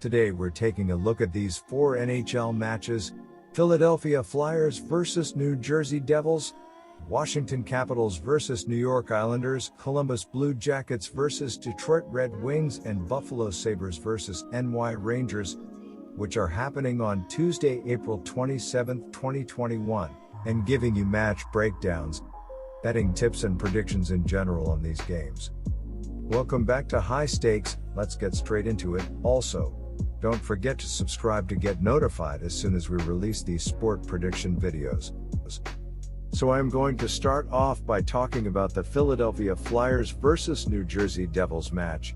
Today we're taking a look at these 4 NHL matches: Philadelphia Flyers vs New Jersey Devils, Washington Capitals vs New York Islanders, Columbus Blue Jackets vs Detroit Red Wings, and Buffalo Sabres vs NY Rangers, which are happening on Tuesday, April 27, 2021, and giving you match breakdowns, betting tips and predictions in general on these games. Welcome back to High Stakes. Let's get straight into it. Also, don't forget to subscribe to get notified as soon as we release these sport prediction videos. So I'm going to start off by talking about the Philadelphia Flyers vs New Jersey Devils match.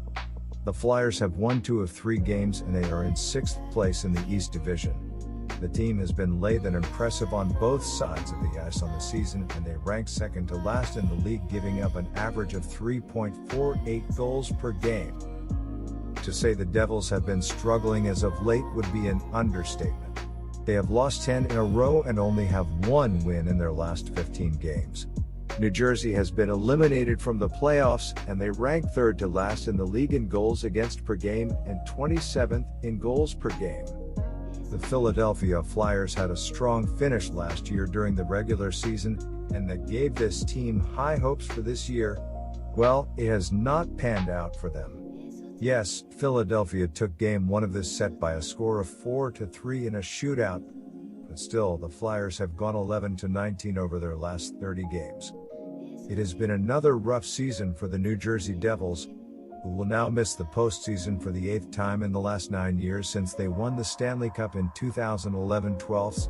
The Flyers have won 2 of 3 games and they are in 6th place in the East Division. The team has been laid and impressive on both sides of the ice on the season, and they rank second to last in the league, giving up an average of 3.48 goals per game. To say the Devils have been struggling as of late would be an understatement. They have lost 10 in a row and only have 1 win in their last 15 games. New Jersey has been eliminated from the playoffs, and they rank 3rd to last in the league in goals against per game and 27th in goals per game. The Philadelphia Flyers had a strong finish last year during the regular season, and that gave this team high hopes for this year. Well, it has not panned out for them. Yes, Philadelphia took game 1 of this set by a score of 4-3 in a shootout, but still the Flyers have gone 11-19 over their last 30 games. It has been another rough season for the New Jersey Devils, who will now miss the postseason for the 8th time in the last 9 years since they won the Stanley Cup in 2011-12.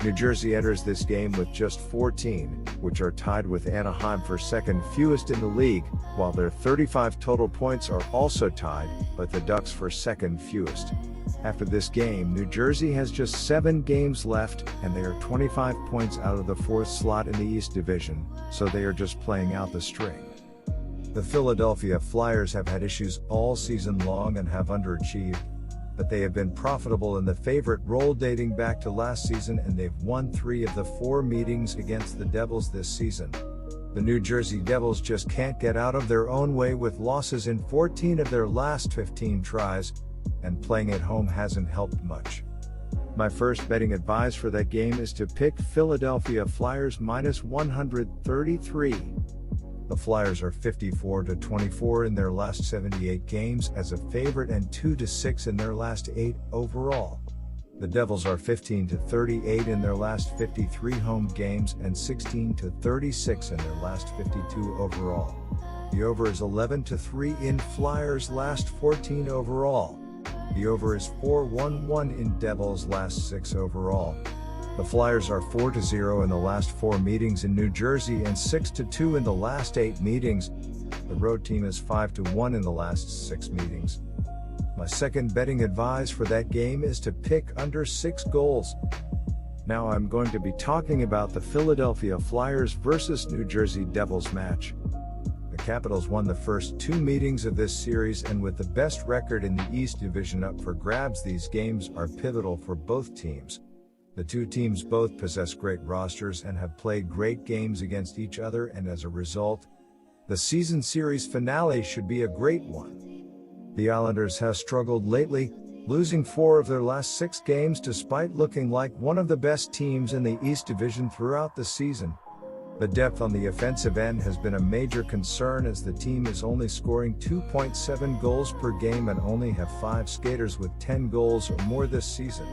New Jersey enters this game with just 14, which are tied with Anaheim for second fewest in the league, while their 35 total points are also tied, but the Ducks for second fewest. After this game, New Jersey has just 7 games left, and they are 25 points out of the 4th slot in the East Division, so they are just playing out the string. The Philadelphia Flyers have had issues all season long and have underachieved, but they have been profitable in the favorite role dating back to last season, and they've won 3 of the 4 meetings against the Devils this season. The New Jersey Devils just can't get out of their own way with losses in 14 of their last 15 tries, and playing at home hasn't helped much. My first betting advice for that game is to pick Philadelphia Flyers minus 133. The Flyers are 54-24 in their last 78 games as a favorite and 2-6 in their last 8 overall. The Devils are 15-38 in their last 53 home games and 16-36 in their last 52 overall. The over is 11-3 in Flyers' last 14 overall. The over is 4-1-1 in Devils' last 6 overall. The Flyers are 4-0 in the last 4 meetings in New Jersey and 6-2 in the last 8 meetings. The road team is 5-1 in the last 6 meetings. My second betting advice for that game is to pick under 6 goals. Now I'm going to be talking about the Philadelphia Flyers vs New Jersey Devils match. The Capitals won the first 2 meetings of this series, and with the best record in the East Division up for grabs, these games are pivotal for both teams. The 2 teams both possess great rosters and have played great games against each other, and as a result, the season series finale should be a great one. The Islanders have struggled lately, losing 4 of their last 6 games despite looking like one of the best teams in the East Division throughout the season. The depth on the offensive end has been a major concern, as the team is only scoring 2.7 goals per game and only have 5 skaters with 10 goals or more this season.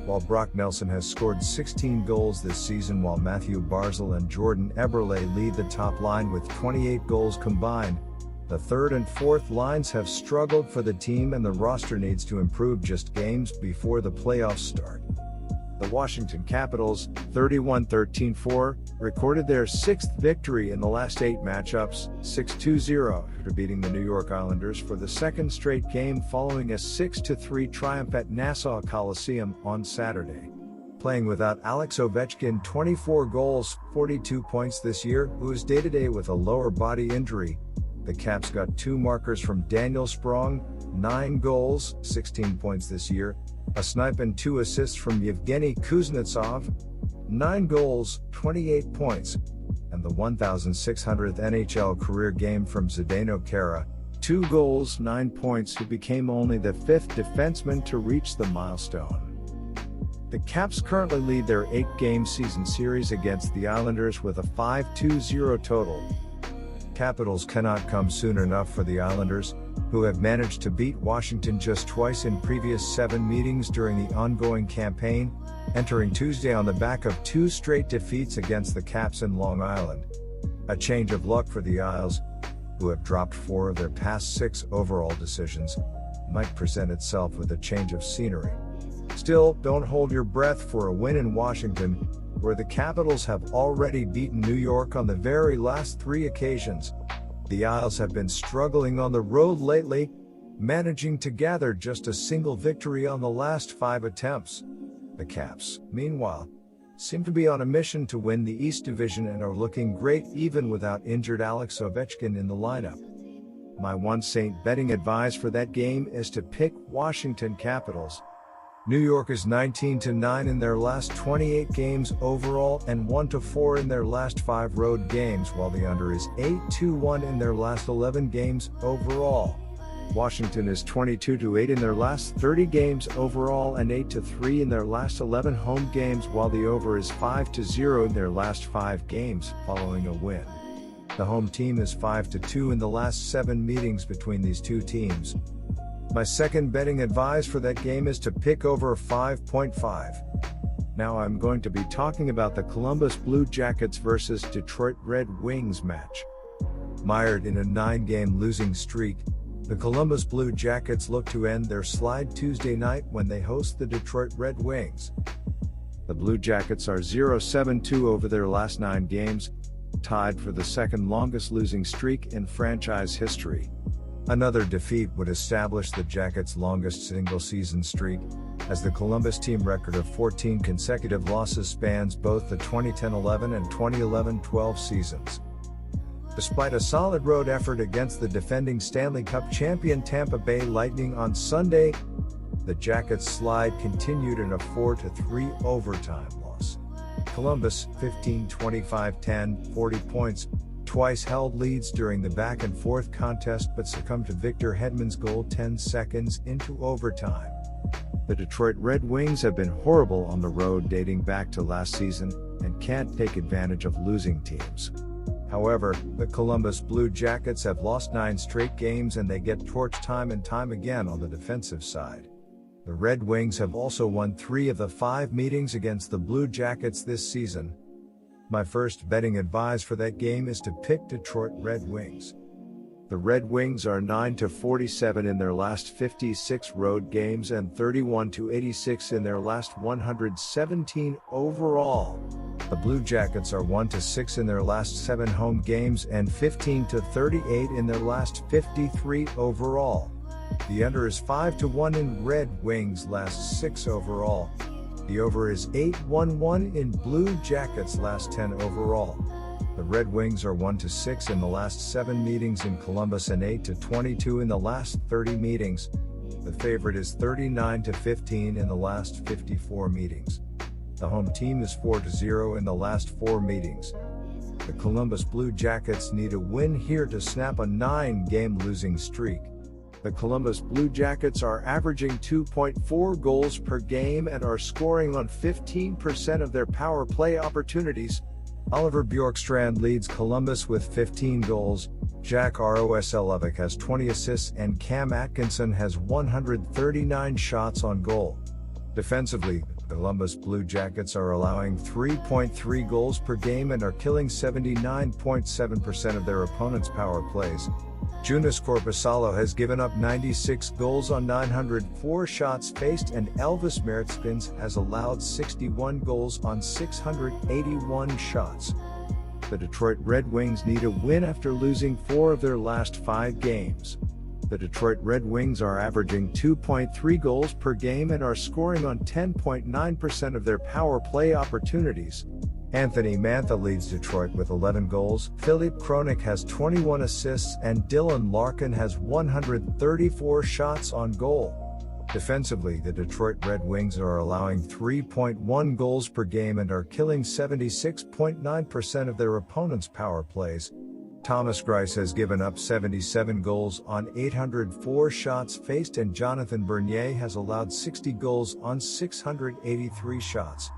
While Brock Nelson has scored 16 goals this season, while Matthew Barzal and Jordan Eberle lead the top line with 28 goals combined, the 3rd and 4th lines have struggled for the team, and the roster needs to improve just games before the playoffs start. The Washington Capitals, 31-13-4, recorded their 6th victory in the last 8 matchups, 6-2-0, after beating the New York Islanders for the 2nd straight game following a 6-3 triumph at Nassau Coliseum on Saturday. Playing without Alex Ovechkin, 24 goals, 42 points this year, who is day-to-day with a lower body injury, the Caps got 2 markers from Daniel Sprong, 9 goals, 16 points this year, a snipe and 2 assists from Yevgeny Kuznetsov, 9 goals, 28 points, and the 1,600th NHL career game from Zdeno Chara, 2 goals, 9 points, who became only the 5th defenseman to reach the milestone. The Caps currently lead their 8-game season series against the Islanders with a 5-2-0 total. Capitals cannot come soon enough for the Islanders, who have managed to beat Washington just twice in previous 7 meetings during the ongoing campaign, entering Tuesday on the back of 2 straight defeats against the Caps in Long Island. A change of luck for the Isles, who have dropped 4 of their past 6 overall decisions, might present itself with a change of scenery. Still, don't hold your breath for a win in Washington, where the Capitals have already beaten New York on the very last 3 occasions. The Isles have been struggling on the road lately, managing to gather just a single victory on the last 5 attempts. The Caps, meanwhile, seem to be on a mission to win the East Division and are looking great even without injured Alex Ovechkin in the lineup. My one Saint betting advice for that game is to pick Washington Capitals. New York is 19-9 in their last 28 games overall and 1-4 in their last 5 road games, while the under is 8-1 in their last 11 games overall. Washington is 22-8 in their last 30 games overall and 8-3 in their last 11 home games, while the over is 5-0 in their last 5 games following a win. The home team is 5-2 in the last 7 meetings between these two teams. My second betting advice for that game is to pick over 5.5. Now I'm going to be talking about the Columbus Blue Jackets versus Detroit Red Wings match. Mired in a 9-game losing streak, the Columbus Blue Jackets look to end their slide Tuesday night when they host the Detroit Red Wings. The Blue Jackets are 0-7-2 over their last 9 games, tied for the second longest losing streak in franchise history. Another defeat would establish the Jackets' longest single-season streak, as the Columbus team record of 14 consecutive losses spans both the 2010-11 and 2011-12 seasons. Despite a solid road effort against the defending Stanley Cup champion Tampa Bay Lightning on Sunday, the Jackets' slide continued in a 4-3 overtime loss. Columbus, 15-25-10, 40 points, twice held leads during the back-and-forth contest but succumbed to Victor Hedman's goal 10 seconds into overtime. The Detroit Red Wings have been horrible on the road dating back to last season and can't take advantage of losing teams. However, the Columbus Blue Jackets have lost 9 straight games and they get torched time and time again on the defensive side. The Red Wings have also won 3 of the 5 meetings against the Blue Jackets this season. My first betting advice for that game is to pick Detroit Red Wings. The Red Wings are 9-47 in their last 56 road games and 31-86 in their last 117 overall. The Blue Jackets are 1-6 in their last 7 home games and 15-38 in their last 53 overall. The under is 5-1 in Red Wings' last 6 overall. The over is 8-1 in Blue Jackets' last 10 overall. The Red Wings are 1-6 in the last 7 meetings in Columbus and 8-22 in the last 30 meetings. The favorite is 39-15 in the last 54 meetings. The home team is 4-0 in the last 4 meetings. The Columbus Blue Jackets need a win here to snap a 9-game losing streak. The Columbus Blue Jackets are averaging 2.4 goals per game and are scoring on 15% of their power play opportunities. Oliver Bjorkstrand leads Columbus with 15 goals, Jack Roslovic has 20 assists and Cam Atkinson has 139 shots on goal. Defensively, the Columbus Blue Jackets are allowing 3.3 goals per game and are killing 79.7% of their opponents' power plays. Joonas Korpisalo has given up 96 goals on 904 shots faced and Elvis Meritskins has allowed 61 goals on 681 shots. The Detroit Red Wings need a win after losing 4 of their last 5 games. The Detroit Red Wings are averaging 2.3 goals per game and are scoring on 10.9% of their power play opportunities. Anthony Mantha leads Detroit with 11 goals, Philippe Kronik has 21 assists and Dylan Larkin has 134 shots on goal. Defensively, the Detroit Red Wings are allowing 3.1 goals per game and are killing 76.9% of their opponents' power plays. Thomas Greiss has given up 77 goals on 804 shots faced, and Jonathan Bernier has allowed 60 goals on 683 shots.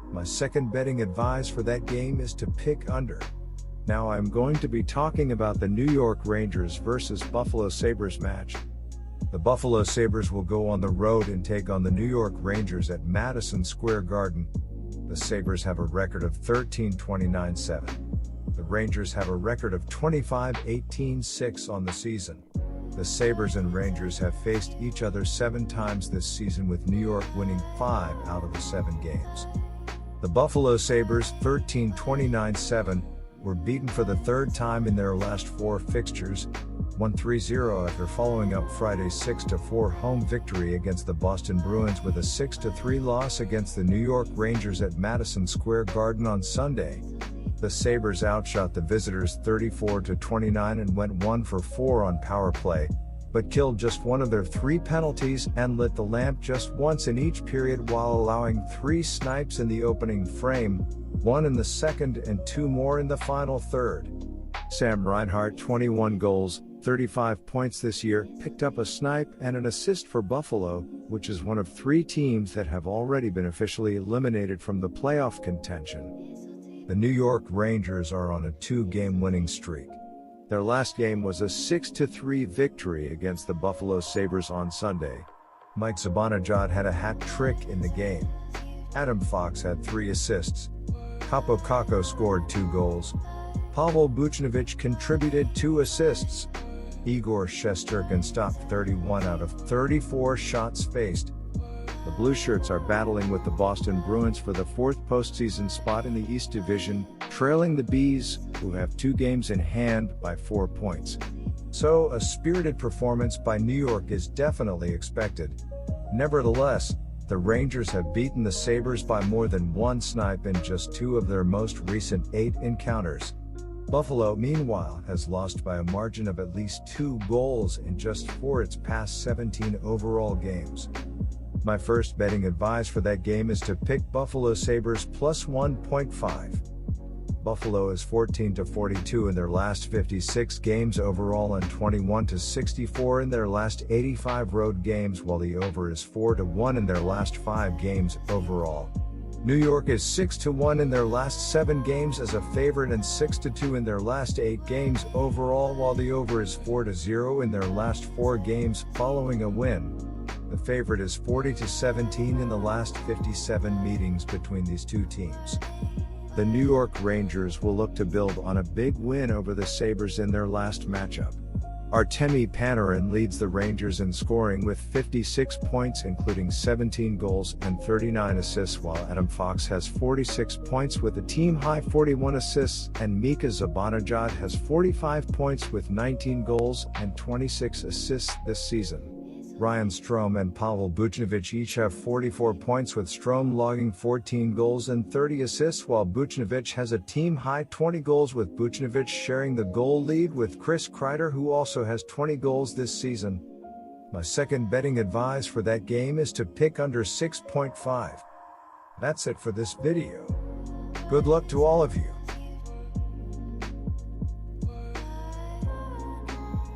My second betting advice for that game is to pick under. Now I'm going to be talking about the New York Rangers versus Buffalo Sabres match. The Buffalo Sabres will go on the road and take on the New York Rangers at Madison Square Garden. The Sabres have a record of 13-29-7. The Rangers have a record of 25-18-6 on the season. The Sabres and Rangers have faced each other 7 times this season, with New York winning 5 out of the 7 games. The Buffalo Sabres, 13-29-7, were beaten for the 3rd time in their last 4 fixtures, won 3-0 after following up Friday's 6-4 home victory against the Boston Bruins with a 6-3 loss against the New York Rangers at Madison Square Garden on Sunday. The Sabres outshot the visitors 34-29 and went 1 for 4 on power play, but killed just 1 of their 3 penalties and lit the lamp just once in each period, while allowing 3 snipes in the opening frame, 1 in the second and 2 more in the final third. Sam Reinhart, 21 goals, 35 points this year, picked up a snipe and an assist for Buffalo, which is one of 3 teams that have already been officially eliminated from the playoff contention. The New York Rangers are on a 2-game winning streak. Their last game was a 6-3 victory against the Buffalo Sabres on Sunday. Mike Zibanejad had a hat trick in the game. Adam Fox had 3 assists. Kaapo Kakko scored 2 goals. Pavel Buchnevich contributed 2 assists. Igor Shesterkin stopped 31 out of 34 shots faced. The Blue Shirts are battling with the Boston Bruins for the 4th postseason spot in the East Division, trailing the Bees, who have 2 games in hand, by 4 points. So, a spirited performance by New York is definitely expected. Nevertheless, the Rangers have beaten the Sabres by more than 1 snipe in just 2 of their most recent 8 encounters. Buffalo, meanwhile, has lost by a margin of at least 2 goals in just 4 its past 17 overall games. My first betting advice for that game is to pick Buffalo Sabres plus 1.5. Buffalo is 14-42 in their last 56 games overall and 21-64 in their last 85 road games, while the over is 4-1 in their last 5 games overall. New York is 6-1 in their last 7 games as a favorite and 6-2 in their last 8 games overall, while the over is 4-0 in their last 4 games following a win. The favorite is 40-17 in the last 57 meetings between these 2 teams. The New York Rangers will look to build on a big win over the Sabres in their last matchup. Artemi Panarin leads the Rangers in scoring with 56 points, including 17 goals and 39 assists, while Adam Fox has 46 points with a team-high 41 assists, and Mika Zibanejad has 45 points with 19 goals and 26 assists this season. Ryan Strome and Pavel Buchnevich each have 44 points, with Strome logging 14 goals and 30 assists, while Buchnevich has a team-high 20 goals, with Buchnevich sharing the goal lead with Chris Kreider, who also has 20 goals this season. My second betting advice for that game is to pick under 6.5. That's it for this video. Good luck to all of you.